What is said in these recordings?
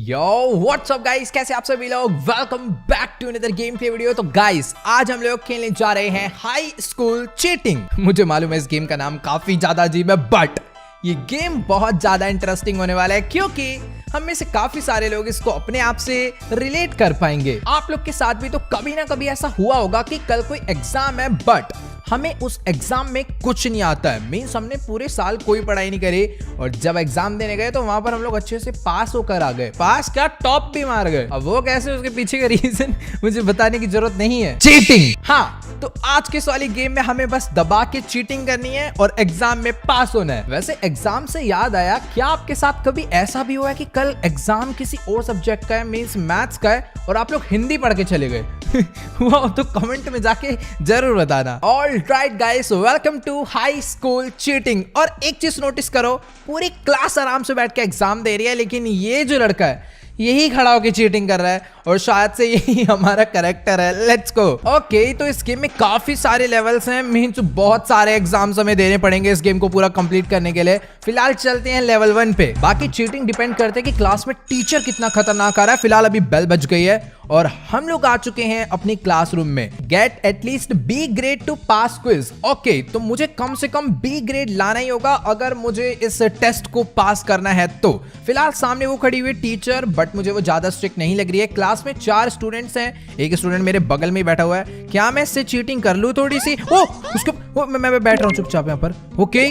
Yo what's up guys, कैसे आप सभी लोग। Welcome back to another game play video. तो गाइस आज हम लोग खेलने जा रहे हैं हाई स्कूल चीटिंग। मुझे मालूम है इस गेम का नाम काफी ज्यादा अजीब है, बट ये गेम बहुत ज्यादा इंटरेस्टिंग होने वाला है क्योंकि हम में से काफी सारे लोग इसको अपने आप से रिलेट कर पाएंगे। आप लोग के साथ भी तो कभी ना कभी ऐसा हुआ होगा कि कल कोई एग्जाम है बट हमें उस एग्जाम में कुछ नहीं आता है। मीन्स हमने पूरे साल कोई पढ़ाई नहीं करी और जब एग्जाम देने गए तो वहां पर हम लोग अच्छे से पास होकर आ गए। पास क्या, टॉप भी मार गए। अब वो कैसे, उसके पीछे का रीजन मुझे बताने की जरूरत नहीं है। चीटिंग। हाँ, तो आज के इस वाली गेम में हमें बस दबा के चीटिंग करनी है और एग्जाम में पास होना है। वैसे एग्जाम से याद आया, क्या आपके साथ कभी ऐसा भी हुआ है कि कल एग्जाम किसी और सब्जेक्ट का है, मीन्स मैथ्स का है, और आप लोग हिंदी पढ़ के चले गए? हुआ तो कमेंट में जाके जरूर बताना। Alright guys, welcome to high school cheating. और एक चीज नोटिस करो, पूरी क्लास आराम से बैठ के एग्जाम दे रही है, लेकिन ये जो लड़का है यही खड़ा होकर चीटिंग कर रहा है और शायद से यही हमारा कैरेक्टर है। Let's go. ओके, तो इस गेम में काफी सारे लेवल्स हैं, मीन्स बहुत सारे एग्जाम्स हमें देने पड़ेंगे इस गेम को पूरा कंप्लीट करने के लिए। फिलहाल चलते हैं लेवल 1 पे। बाकी चीटिंग डिपेंड करते हैं कि क्लास में टीचर कितना खतरनाक आ रहा है। फिलहाल अभी बेल बज गई है और हम लोग आ चुके हैं अपनी क्लासरूम में। Get at least be grade two pass quiz. Okay, तो मुझे कम से कम बी ग्रेड लाना ही होगा अगर मुझे इस टेस्ट को पास करना है तो। फिलहाल सामने वो खड़ी हुई टीचर, बट मुझे वो ज्यादा स्ट्रिक्ट नहीं लग रही है। क्लास में 4 स्टूडेंट्स हैं, एक स्टूडेंट मेरे बगल में ही बैठा हुआ है। क्या मैं इससे चीटिंग कर लूं थोड़ी सी? मैं बैठ रहा हूं चुपचाप यहाँ पर। ओके,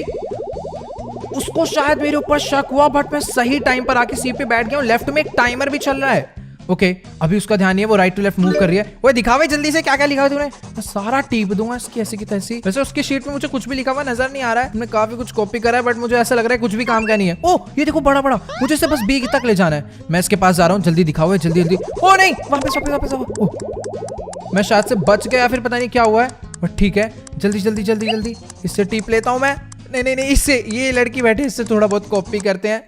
उसको शायद मेरे ऊपर शक हुआ, बट मैं सही टाइम पर आके सीट पे बैठ गया हूँ। लेफ्ट में एक टाइमर भी चल रहा है। ओके, अभी उसका ध्यान नहीं है, वो राइट टू लेफ्ट मूव कर रही है। वो दिखावे जल्दी से, क्या क्या लिखा है तूने? मैं सारा टीप दूंगा इसकी ऐसी की तैसी। वैसे उसकी शीट में मुझे कुछ भी लिखा हुआ नजर नहीं आ रहा है। मैंने काफी कुछ कॉपी करा है बट मुझे ऐसा लग रहा है कुछ भी काम का नहीं है। ओह, ये देखो बड़ा बड़ा, मुझे इसे बस बी तक ले जाना है। मैं इसके पास जा रहा हूँ, जल्दी दिखाओ, जल्दी जल्दी। ओ नहीं, वापस वापस वापस। मैं शायद से बच गया, फिर पता नहीं क्या हुआ है, बट ठीक है, जल्दी जल्दी जल्दी जल्दी इससे टीप लेता हूँ मैं। नहीं नहीं नहीं, इससे, ये लड़की बैठे, इससे थोड़ा बहुत कॉपी करते हैं।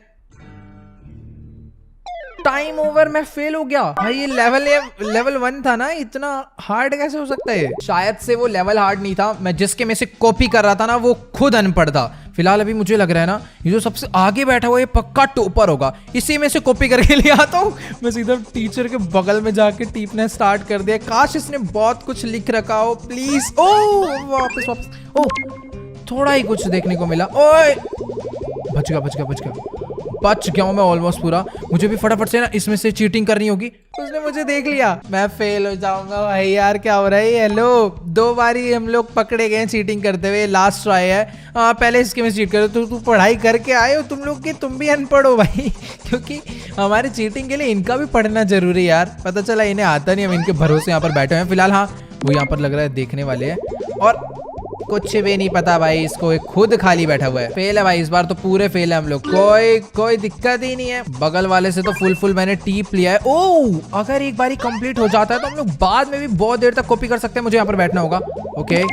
टाइम ओवर, मैं फेल हो गया। भाई ये लेवल 1 था ना, इतना हार्ड कैसे हो सकता है? शायद से वो लेवल हार्ड नहीं था, मैं जिसके में से कॉपी कर रहा था ना वो खुद अनपढ़ था। फिलहाल अभी मुझे लग रहा है ना, ये जो सबसे आगे बैठा हुआ ये पक्का टॉपर होगा, इसी में से कॉपी करके ले आता हूँ। मैं सीधा टीचर के बगल में जाके टीपना स्टार्ट कर दिया। काश इसने बहुत कुछ लिख रखा हो, प्लीज। ओ वापस वापस। ओ, थोड़ा ही कुछ देखने को मिला। ओए, बच गया हूँ मैं ऑलमोस्ट पूरा। मुझे भी फटाफट से ना इसमें से चीटिंग करनी होगी। उसने मुझे देख लिया, मैं फेल हो जाऊंगा। भाई यार क्या हो रहा है? हेलो, 2 बारी हम लोग पकड़े गए चीटिंग करते हुए, लास्ट ट्राई है। पहले इसके में चीट करो। तू पढ़ाई करके आए हो तुम लोग, कि तुम भी अनपढ़ हो भाई? क्योंकि हमारे चीटिंग के लिए इनका भी पढ़ना जरूरी है यार। पता चला इन्हें आता नहीं, हम इनके भरोसे यहाँ पर बैठे हैं। फिलहाल हाँ, वो यहाँ पर लग रहा है देखने वाले हैं और कुछ भी नहीं पता भाई इसको, एक खुद खाली बैठा हुआ है। फेल है भाई, इस बार तो पूरे फेल है हम लोग। कोई दिक्कत ही नहीं है। बगल वाले से तो फुल मैंने टीप लिया है। ओह, अगर एक बारी कंप्लीट हो जाता है तो हम लोग बाद में भी बहुत देर तक कॉपी कर सकते हैं। मुझे यहाँ पर बैठना होगा। Okay,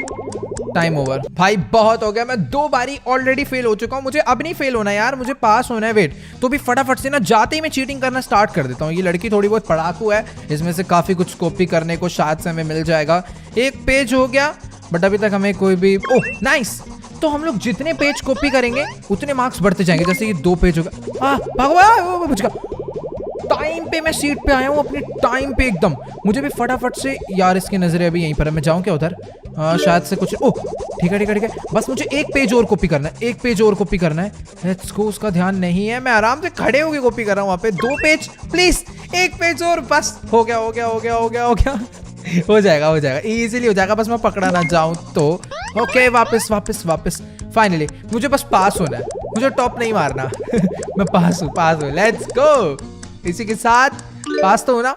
time over. भाई बहुत हो गया, मैं 2 बारी ऑलरेडी फेल हो चुका हूँ। मुझे अब नहीं फेल होना यार, मुझे पास होना है। वेट, तो भी फटाफट से ना जाते ही मैं चीटिंग करना स्टार्ट कर देता हूँ। ये लड़की थोड़ी बहुत पढ़ाकू है, इसमें से काफी कुछ कॉपी करने को शायद से हमें मिल जाएगा। एक पेज हो गया बट अभी तक हमें कोई भी। ओह नाइस, तो हम लोग जितने पेज कॉपी करेंगे उतने मार्क्स बढ़ते जाएंगे। जैसे ये 2 पेज हो गया। भगवान, बच गया। टाइम पे मैं सीट पे आया हूँ, अपने टाइम पे एकदम। मुझे भी फटाफट से, यार इसकी नजरें अभी यहीं पर है, मैं जाऊँ क्या उधर? शायद से कुछ। ओह ठीक है, बस मुझे एक पेज और कॉपी करना है, एक पेज और कॉपी करना है। Let's go. उसका ध्यान नहीं है, मैं आराम से खड़े होके कॉपी कर रहा हूँ वहाँ पे। 2 पेज प्लीज, एक पेज और बस। हो गया हो जाएगा, इजीली हो जाएगा, बस मैं पकड़ा ना जाऊं तो। ओके, वापस। फाइनली मुझे बस पास होना है, मुझे टॉप नहीं मारना। मैं पास हूँ। Let's go. इसी के साथ पास तो होना।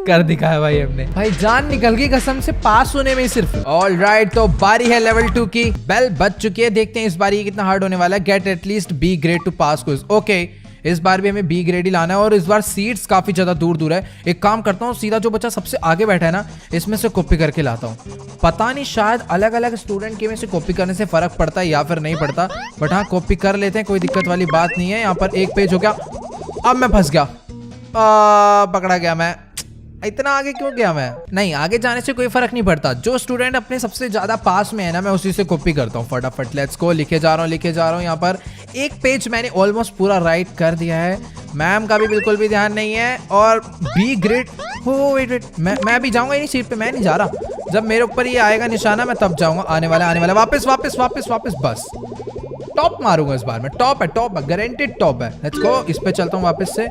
कर दिखाया भाई हमने। भाई जान निकल गई कसम से पास होने में सिर्फ। ऑलराइट, तो बारी है लेवल 2 की। बेल बज चुकी है, देखते हैं इस बार ये कितना हार्ड होने वाला है। Get at least be grade two pass quiz. Okay, इस बार भी हमें बी ग्रेड ही लाना है और इस बार सीट्स काफी ज्यादा दूर है। एक काम करता हूँ, सीधा जो बच्चा सबसे आगे बैठा है ना, इसमें से कॉपी करके लाता हूँ। पता नहीं शायद अलग अलग स्टूडेंट के में से कॉपी करने से फर्क पड़ता है या फिर नहीं पड़ता, बट हाँ कॉपी कर लेते हैं, कोई दिक्कत वाली बात नहीं है। यहाँ पर एक पेज हो गया, अब मैं फंस गया। पकड़ा गया मैं। इतना आगे क्यों गया मैं? नहीं, आगे जाने से कोई फर्क नहीं पड़ता। जो स्टूडेंट अपने सबसे ज्यादा पास में है ना, मैं उसी से कॉपी करता हूँ फटाफट। लेट्स गो, लिखे जा रहा हूँ यहाँ पर। एक पेज मैंने ऑलमोस्ट पूरा राइट कर दिया है। मैम का भी बिल्कुल भी ध्यान नहीं है। और बी ग्रेड हो, वेट, मैं भी जाऊंगा इन्हीं सीट पे, मैं नहीं जा रहा। जब मेरे ऊपर ये आएगा निशाना मैं तब जाऊंगा। आने वाला वापस। बस टॉप मारूंगा इस बार मैं। टॉप है, गारंटेड टॉप है। लेट्स गो, इस पे चलता हूँ वापस से।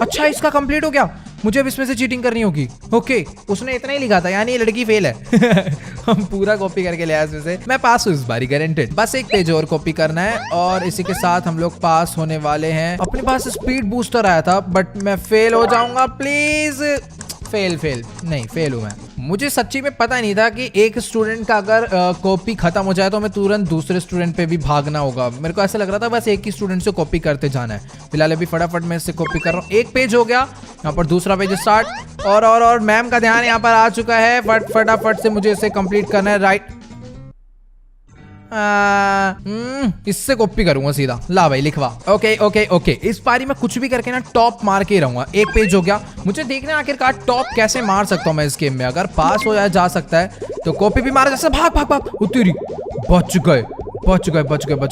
अच्छा, इसका कंप्लीट हो गया। मुझे अब इसमें से चीटिंग करनी होगी। ओके, उसने इतना ही लिखा था, यानी ये लड़की फेल है। हम पूरा कॉपी करके ले आए इसमें से। मैं पास हूँ इस बारी, गारंटेड। बस एक पेज और कॉपी करना है और इसी के साथ हम लोग पास होने वाले हैं। अपने पास स्पीड बूस्टर आया था बट मैं फेल हो जाऊंगा प्लीज। फेल हूँ मैं। मुझे सच्ची में पता नहीं था कि एक स्टूडेंट का अगर कॉपी खत्म हो जाए तो हमें तुरंत दूसरे स्टूडेंट पे भी भागना होगा। मेरे को ऐसा लग रहा था बस एक ही स्टूडेंट से कॉपी करते जाना है। फिलहाल अभी फटाफट मैं इससे कॉपी कर रहा हूँ। एक पेज हो गया, यहाँ पर दूसरा पेज स्टार्ट। और मैम का ध्यान यहाँ पर आ चुका है। फटाफट से मुझे इसे कंप्लीट करना है। राइट, इससे कॉपी करूंगा सीधा। ला भाई, लिखवा। ओके, इस बारी मैं कुछ भी करके ना टॉप मार के ही रहूंगा। एक पेज हो गया। मुझे देखना है आखिरकार टॉप कैसे मार सकता हूँ मैं इस गेम में। अगर पास हो जा सकता है तो कॉपी भी मारा जा सकता है। भाग तेरी, बच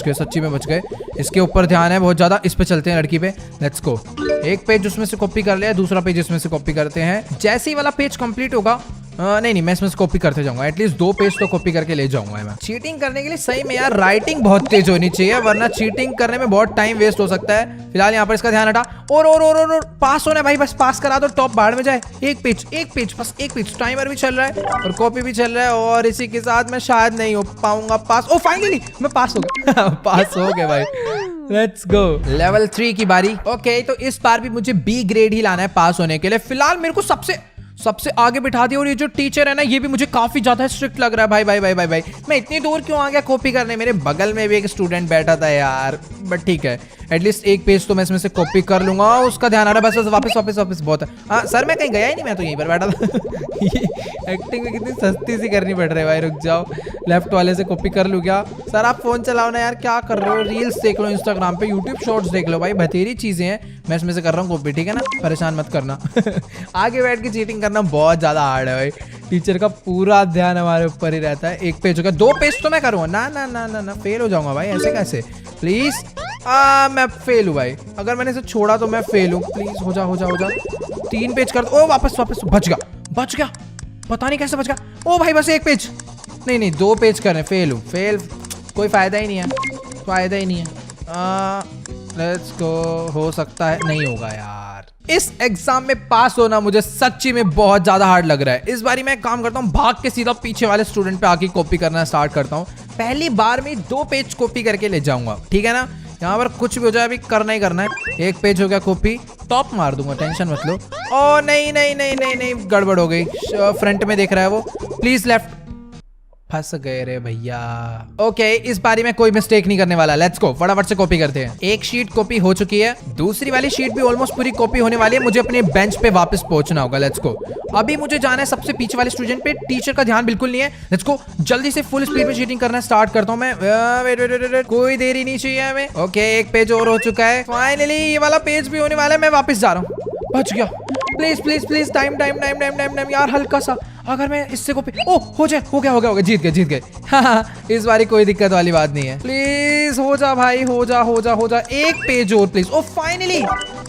गए, सच्ची में बच गए। इसके ऊपर ध्यान है बहुत ज्यादा। इस पे चलते हैं, लड़की पे। Let's go. एक पेज उसमें से कॉपी कर लिया, दूसरा पेज इसमें से कॉपी करते हैं। जैसे ही वाला पेज कंप्लीट होगा, नहीं, मैं इसमें से कॉपी करते जाऊंगा। एटलीस्ट 2 पेज तो कॉपी करके ले जाऊंगा मैं। चीटिंग करने के लिए सही में यार राइटिंग बहुत तेज होनी चाहिए, वरना चीटिंग करने में बहुत टाइम वेस्ट हो सकता है। फिलहाल यहाँ पर इसका ध्यान हटा। और पास होना है भाई, बस पास करा दो, टॉप बाहर में जाए। एक पेज, बस एक पेज। टाइमर भी चल रहा है और कॉपी भी चल रहा है और इसी के साथ मैं शायद नहीं हो पाऊंगा पास। ओ फाइनली मैं पास हो गया। पास हो गया भाई। लेट्स गो, लेवल 3 की बारी। ओके, तो इस बार भी मुझे बी ग्रेड ही लाना है पास होने के लिए। फिलहाल मेरे को सबसे आगे बिठा दिया और ये जो टीचर है ना, ये भी मुझे काफी ज्यादा स्ट्रिक्ट लग रहा है। भाई मैं इतनी दूर क्यों आ गया कॉपी करने? मेरे बगल में भी एक स्टूडेंट बैठा था यार, बट ठीक है, एटलीस्ट एक पेज तो मैं इसमें से कॉपी कर लूंगा। उसका ध्यान आ रहा है, बस वापस बहुत है। हाँ सर, मैं कहीं गया ही नहीं, मैं तो यहीं पर बैठा था। एक्टिंग में कितनी सस्ती सी करनी पड़ रही है भाई। रुक जाओ, लेफ्ट वाले से कॉपी कर लूँ क्या? सर आप फोन चलाओ ना यार, क्या कर रहे हो? रील्स देख लो इंस्टाग्राम पे, यूट्यूब शॉर्ट्स देख लो भाई, बतेरी चीजें हैं। मैं इसमें से कर रहा हूँ कॉपी, ठीक है ना? परेशान मत करना। आगे बैठ के चीटिंग करना बहुत ज्यादा हार्ड है भाई। टीचर का पूरा ध्यान हमारे ऊपर ही रहता है। एक पेज हो गया, 2 पेज तो मैं करूँगा। ना, फेल हो जाऊंगा भाई, ऐसे कैसे? प्लीज, मैं फेल हूँ भाई। अगर मैंने इसे छोड़ा तो मैं फेल हूँ। प्लीज हो जा। 3 पेज कर दो। ओ वापस बच गया। पता नहीं कैसे बच गया। ओ भाई बस एक पेज, नहीं 2 पेज करने। फेल हूँ, कोई फायदा ही नहीं है। Let's go. हो सकता है नहीं होगा यार। इस एग्जाम में पास होना मुझे सच्ची में बहुत ज्यादा हार्ड लग रहा है। इस बारी मैं काम करता हूँ, भाग के सीधा पीछे वाले स्टूडेंट पे आके कॉपी करना स्टार्ट करता हूँ। पहली बार में 2 पेज कॉपी करके ले जाऊंगा, ठीक है ना? यहाँ पर कुछ भी हो जाए, अभी करना ही करना है। एक पेज हो गया कॉपी, टॉप मार दूंगा, टेंशन मत लो। ओ नहीं, गड़बड़ हो गई। फ्रंट में देख रहा है वो। Please left. फंस गए रे भैया। ओके, इस बारी में कोई मिस्टेक नहीं करने वाला। लेट्स गो, फटाफट से कॉपी करते हैं। एक शीट कॉपी हो चुकी है, दूसरी वाली शीट भी ऑलमोस्ट पूरी कॉपी होने वाली है। मुझे अपने बेंच पे वापस पहुंचना होगा। Let's go. अभी मुझे जाना है सबसे पीछे वाले स्टूडेंट पे। टीचर का ध्यान बिल्कुल नहीं है। लेट्स गो, जल्दी से फुल स्पीड में चीटिंग करना स्टार्ट करता हूँ मैं। वेट, कोई देरी नहीं चाहिए हमें। ओके, एक पेज और हो चुका है। फाइनली ये वाला पेज भी होने वाला है। मैं वापस जा रहा हूँ। बच गया। प्लीज टाइम यार, हल्का सा। अगर मैं इससे कॉपी, ओ हो गया, जीत गए। हाँ, इस बारी कोई दिक्कत वाली बात नहीं है। प्लीज हो जा भाई, हो जा। एक पेज और प्लीज। ओ फाइनली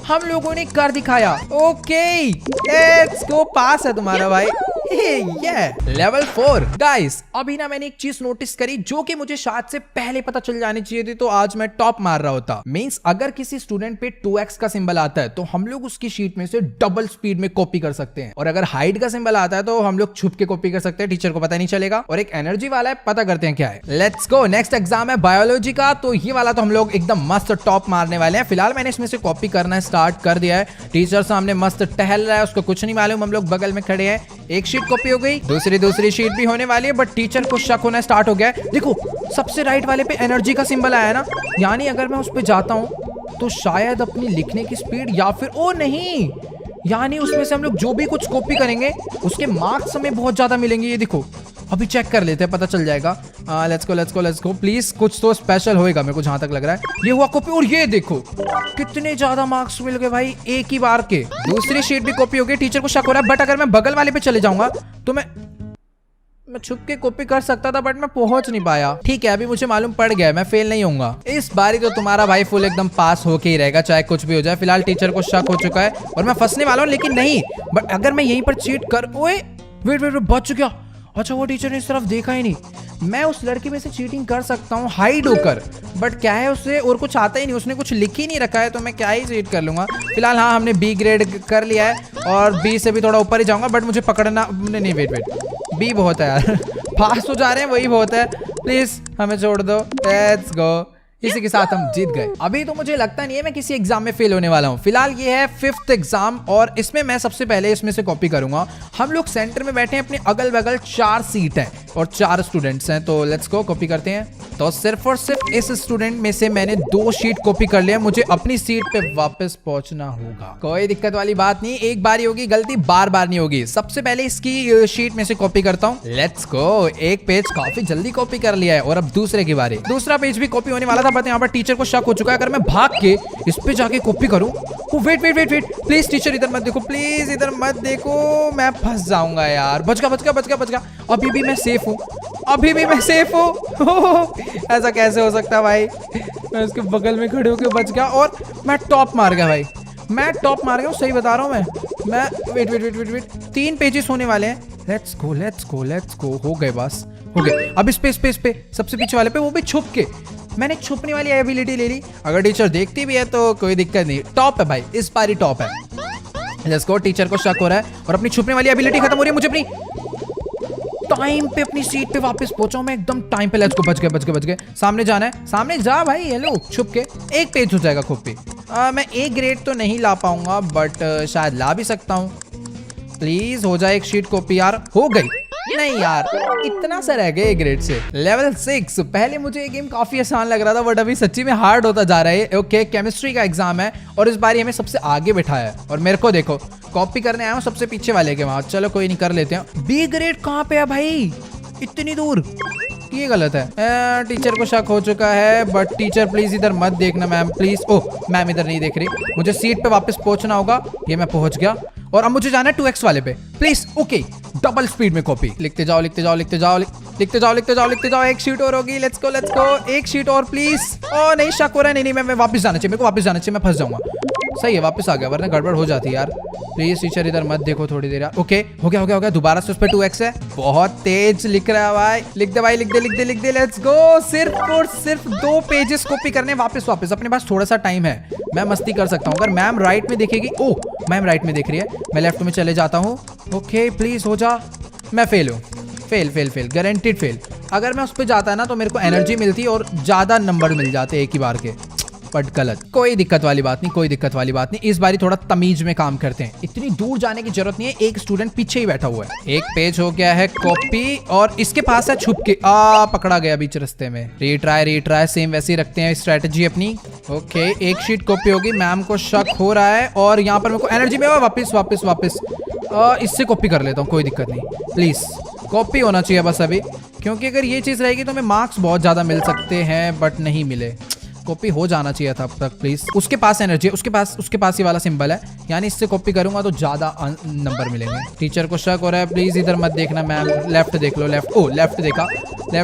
हम लोगों ने कर दिखाया। ओके, लेट्स गो, पास है तुम्हारा भाई। Level 4 guys. अभी ना मैंने एक चीज नोटिस करी जो कि मुझे शायद से पहले पता चल जानी चाहिए थी, तो आज मैं टॉप मार रहा होता। मींस अगर किसी स्टूडेंट पे 2x का सिंबल आता है तो हम लोग उसकी शीट में से डबल स्पीड में कॉपी कर सकते हैं, और अगर हाइड का सिंबल आता है तो हम लोग छुप के कॉपी कर सकते हैं, टीचर को पता नहीं चलेगा। और एक एनर्जी वाला है, पता करते हैं क्या है। Let's go. नेक्स्ट एग्जाम है बायोलॉजी का, तो ये वाला तो हम लोग एकदम मस्त टॉप मारने वाले हैं। फिलहाल मैंने इसमें से कॉपी करना स्टार्ट कर दिया है। टीचर सामने मस्त टहल रहा है, उसको कुछ नहीं मालूम, हम लोग बगल में खड़े हैं। एक शीट कॉपी हो गई, दूसरी शीट भी होने वाली है, बट टीचर को शक होना स्टार्ट हो गया है। देखो, सबसे राइट वाले पे एनर्जी का सिंबल आया है ना, यानी अगर मैं उस पे जाता हूं तो शायद अपनी लिखने की स्पीड या फिर ओ नहीं, यानी उसमें से हम लोग जो भी कुछ कॉपी करेंगे उसके मार्क्स हमें बहुत ज्यादा मिलेंगे। ये देखो, अभी चेक कर लेते हैं, पता चल जाएगा। लेट्स गो प्लीज, कुछ तो स्पेशल होएगा मेरे को जहां तक लग रहा है। ये हुआ कॉपी, और ये देखो कितने ज्यादा मार्क्स मिल गए भाई एक ही बार के। दूसरी शीट भी कॉपी हो गई। टीचर को शक हो रहा है, बट अगर मैं बगल वाले पे चले जाऊंगा तो मैं छुप के कॉपी कर सकता था, बट मैं पहुंच नहीं पाया। ठीक है, अभी मुझे मालूम पड़ गया मैं फेल नहीं होऊंगा इस बारी। तो तुम्हारा भाई फुल एकदम पास होके ही रहेगा, चाहे कुछ भी हो जाए। फिलहाल टीचर को शक हो चुका है और मैं फंसने वाला हूँ, लेकिन नहीं। बट अगर मैं यहीं पर चीट कर, ओए वेट, बच गया। अच्छा, वो टीचर ने इस तरफ देखा ही नहीं। मैं उस लड़की में से चीटिंग कर सकता हूँ हाइड होकर, बट क्या है उसे और कुछ आता ही नहीं, उसने कुछ लिख ही नहीं रखा है, तो मैं क्या ही चीट कर लूंगा। फिलहाल हाँ, हमने बी ग्रेड कर लिया है और बी से भी थोड़ा ऊपर ही जाऊंगा, बट मुझे पकड़ना नहीं। वेट, बी बहुत है यार। पास हो जा रहे हैं वही बहुत है। प्लीज हमें छोड़ दो। Let's go. इसी के साथ हम जीत गए। अभी तो मुझे लगता नहीं है मैं किसी एग्जाम में फेल होने वाला हूँ। फिलहाल ये है 5th एग्जाम और इसमें मैं सबसे पहले इसमें से कॉपी करूंगा। हम लोग सेंटर में बैठे हैं, अपने अगल बगल 4 सीट है और 4 स्टूडेंट्स हैं। तो लेट्स गो, कॉपी करते हैं। तो सिर्फ और सिर्फ इस स्टूडेंट में से मैंने 2 शीट कॉपी कर लिया। मुझे अपनी सीट पे वापस पहुंचना होगा। कोई दिक्कत वाली बात नहीं, एक बार ही होगी गलती, बार बार नहीं होगी। सबसे पहले इसकी शीट में से कॉपी करता हूँ। Let's go. एक पेज काफी जल्दी कॉपी कर लिया है और अब दूसरे की बारी। दूसरा पेज भी कॉपी होने वाला था, बट यहाँ पर टीचर को शक हो चुका है। अगर मैं भाग के इस पे जाके कॉपी करूं, वेट, प्लीज टीचर इधर मत देखो, प्लीज इधर मत देखो, मैं फंस जाऊंगा यार। बच गया। अभी भी मैं सेफ हूँ। ऐसा कैसे हो सकता है भाई? मैं उसके बगल में खड़े होकर बच गया और मैं टॉप मार गया भाई। मैं टॉप मार गया हूँ, सही बता रहा हूँ मैं वेट 3 पेजेस होने वाले हैं। Let's go. हो गए बस, हो गए। अब इस पे सबसे पीछे वाले पे, वो भी छुप के। मैंने छुपने वाली एबिलिटी ले ली। अगर टीचर देखती भी है तो कोई दिक्कत नहीं। टॉप है भाई, इस बार ही टॉप है। Let's go. टीचर को शक हो रहा है और अपनी छुपने वाली एबिलिटी खत्म हो रही है। मुझे अपनी टाइम पे अपनी सीट पे वापस पहुंचा हूं मैं एकदम टाइम पे। Let's go. बच गए। सामने जाना है, सामने जा भाई। हेलो, छुप के एक पेज हो जाएगा कॉपी। मैं A ग्रेड तो नहीं ला पाऊंगा, बट शायद ला भी सकता हूँ। प्लीज हो जाए एक शीट कॉपी यार। हो गई। नहीं यार, इतना सा रह गया A ग्रेड से। लेवल 6। पहले मुझे ये गेम काफी आसान लग रहा था, बट अभी सच्ची में हार्ड होता जा रहा है। ओके, केमिस्ट्री का एग्जाम है और इस बार हमें सबसे आगे बिठाया है और मेरे को देखो कॉपी करने आया हूँ सबसे पीछे वाले के वहां। चलो कोई नहीं, कर लेते हैं। B ग्रेड कहाँ पे है भाई, इतनी दूर? ये गलत है। टीचर को शक हो चुका है, बट टीचर प्लीज इधर मत देखना मैम, प्लीज। ओह, मैम इधर नहीं देख रही। मुझे सीट पे वापस पहुंचना होगा। ये मैं पहुंच गया और अब मुझे जाना है 2x वाले पे। प्लीज। ओके, डबल स्पीड में कॉपी। लिखते जाओ। एक शीट और होगी। Let's go. एक शीट और प्लीज। ओ नहीं, शक हो रहा है। नहीं, मैं वापस जाना चाहिए, मेरे को वापस जाना चाहिए, मैं फंस जाऊंगा। सही है, वापस आ गया, वरना गड़बड़ हो जाती है यार। प्लीज टीचर इधर मत देखो थोड़ी देर यार। ओके, हो गया। दोबारा से उस पर 2x है। बहुत तेज लिख रहा है भाई। लिख दे। Let's go. सिर्फ और सिर्फ 2 पेजेस कॉपी करने। वापस अपने पास थोड़ा सा टाइम है, मैं मस्ती कर सकता हूँ। अगर मैम राइट में देखेगी, ओह मैम राइट में देख रही है, मैं लेफ्ट में चले जाता हूँ। ओके, प्लीज हो जा। मैं फेल हूँ। Fail guaranteed fail. अगर मैं उस पर जाता ना तो मेरे को एनर्जी मिलती और ज्यादा नंबर मिल जाते एक ही बार के, बट गलत। कोई दिक्कत वाली बात नहीं। इस बारी थोड़ा तमीज में काम करते हैं। इतनी दूर जाने की जरूरत नहीं है, एक स्टूडेंट पीछे ही बैठा हुआ है। एक पेज हो गया है कॉपी और इसके पास है छुप के। पकड़ा गया बीच रास्ते में। रीट्राई सेम वैसे ही रखते हैं स्ट्रेटेजी अपनी। ओके, एक शीट कॉपी होगी। मैम को शक हो रहा है और यहाँ पर मेरे को एनर्जी में वापस इससे कॉपी कर लेता हूँ, कोई दिक्कत नहीं। प्लीज कॉपी होना चाहिए बस अभी, क्योंकि अगर ये चीज रहेगी तो हमें मार्क्स बहुत ज्यादा मिल सकते हैं, बट नहीं मिले। कॉपी हो जाना चाहिए था अब तक। प्लीज। उसके पास एनर्जी है, उसके पास ही वाला सिंबल है, यानी इससे कॉपी करूंगा तो ज्यादा नंबर मिलेंगे। टीचर को शक हो रहा है, प्लीज इधर मत देखना मैम, लेफ्ट देख लो। लेफ्ट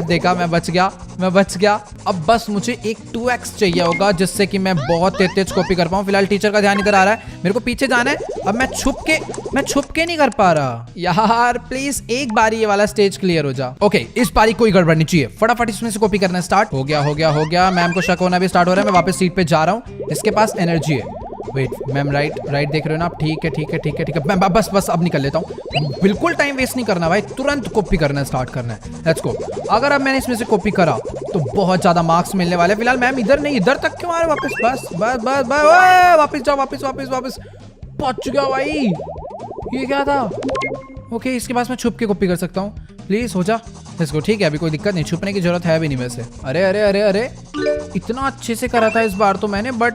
देखा। मैं बच गया। अब बस मुझे एक 2x चाहिए होगा, जिससे कि मैं बहुत तेज कॉपी कर पाऊँ। फिलहाल टीचर का ध्यान इधर आ रहा है, मेरे को पीछे जाना है। अब मैं छुप के नहीं कर पा रहा यार। प्लीज एक बारी ये वाला स्टेज क्लियर हो जा। ओके, इस बारी कोई गड़बड़ नहीं चाहिए, फटाफट इसमें से कॉपी करना स्टार्ट। हो गया। मैम को शक होना भी स्टार्ट हो रहा है। मैं वापस सीट पे जा रहा हूँ, इसके पास एनर्जी है। वेट, मैम राइट देख रहे हो ना आप? ठीक है। मैं बस अब निकल लेता हूँ। बिल्कुल टाइम वेस्ट नहीं करना भाई, तुरंत कॉपी करना स्टार्ट करना है। Let's go. अगर अब मैंने इसमें से कॉपी करा तो बहुत ज्यादा मार्क्स मिलने वाले। फिलहाल मैम इधर नहीं, इधर तक क्यों आ रहे? वापस वापस जाओ। वापस पहुंच गया भाई। ये क्या था? ओके, इसके पास मैं छुप के कॉपी कर सकता हूँ। प्लीज हो जा। इसको ठीक है, अभी कोई दिक्कत नहीं, छुपने की जरूरत है भी नहीं वैसे। अरे इतना अच्छे से करा था इस बार तो मैंने, बट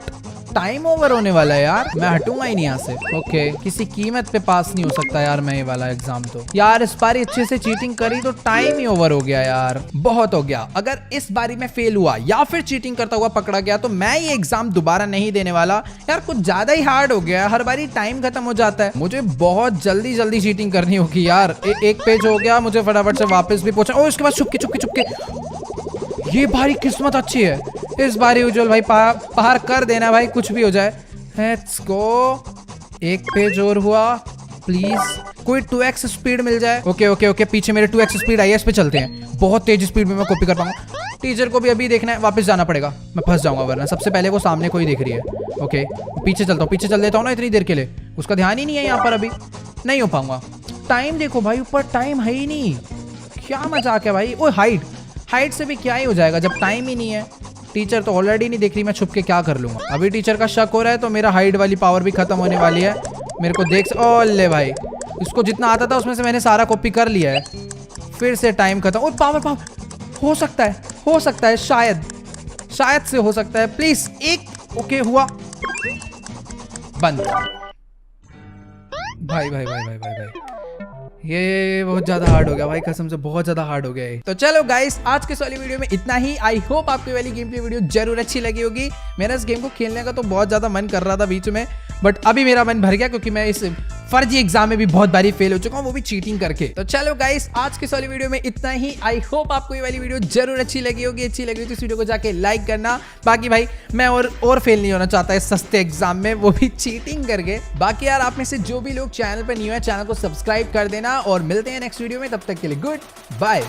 टाइम ओवर होने वाला है यार, मैं हटूंगा ही नहीं यहाँ से। ओके, किसी कीमत पे पास नहीं हो सकता यार मैं ये वाला एग्जाम तो। यार इस बारी अच्छे से चीटिंग करी तो टाइम ही ओवर हो गया यार, बहुत हो गया। अगर इस बारी में फेल हुआ या फिर चीटिंग करता हुआ पकड़ा गया तो मैं ये एग्जाम दोबारा नहीं देने वाला यार, कुछ ज्यादा ही हार्ड हो गया। हर बारी टाइम खत्म हो जाता है, मुझे बहुत जल्दी जल्दी चीटिंग करनी होगी यार। एक पेज हो गया, मुझे फटाफट से वापस भी पहुंचना। और उसके बाद चुपके चुपके चुपके, ये बारी किस्मत अच्छी है इस बारी उज्जवल भाई, पार कर देना भाई, कुछ भी हो जाए। लेट्स गो, एक पेज और हुआ, प्लीज कोई 2x स्पीड मिल जाए। ओके ओके ओके, पीछे मेरे 2x स्पीड आई है, इस पे चलते हैं, बहुत तेज स्पीड में मैं कॉपी कर पाऊंगा। टीचर को भी अभी देखना है, वापस जाना पड़ेगा, मैं फंस जाऊंगा वरना। सबसे पहले वो सामने कोई देख रही है। ओके, पीछे चलता हूँ, पीछे चल देता हूँ ना इतनी देर के लिए, उसका ध्यान ही नहीं है यहाँ पर, अभी नहीं हो पाऊंगा। टाइम देखो भाई, ऊपर टाइम है ही नहीं, क्या मजाक है भाई। ओ हाइट से भी क्या ही हो जाएगा जब टाइम ही नहीं है। टीचर तो ऑलरेडी नहीं देख रही, मैं छुप के क्या कर लूंगा। अभी टीचर का शक हो रहा है तो मेरा हाइट वाली पावर भी खत्म होने वाली है। मेरे को देख, ओले भाई, इसको जितना आता था उसमें से मैंने सारा कॉपी कर लिया है, फिर से टाइम खत्म। और पावर हो सकता है शायद से हो सकता है, प्लीज एक। ओके हुआ, बंद। भाई भाई भाई भाई भाई भाई, ये बहुत ज्यादा हार्ड हो गया भाई, कसम से बहुत ज्यादा हार्ड हो गया है। तो चलो गाइस, आज के वाली वीडियो में इतना ही। आई होप आपको वाली गेम प्ले वीडियो जरूर अच्छी लगी होगी। मेरा इस गेम को खेलने का तो बहुत ज्यादा मन कर रहा था बीच में, बट अभी मेरा मन भर गया क्योंकि मैं इस फर्जी एग्जाम में भी बहुत बारी फेल हो चुका हूँ, वो भी चीटिंग करके। तो चलो गाइस, आज के वाली वीडियो में इतना ही। आई होप आपको ये वाली वीडियो जरूर अच्छी लगी होगी। अच्छी लगी तो इस वीडियो को जाके लाइक करना। बाकी भाई मैं और फेल नहीं होना चाहता इस सस्ते एग्जाम में, वो भी चीटिंग करके। बाकी यार आप में से जो भी लोग चैनल पर न्यू है, चैनल को सब्सक्राइब कर देना और मिलते हैं नेक्स्ट वीडियो में। तब तक के लिए गुड बाय।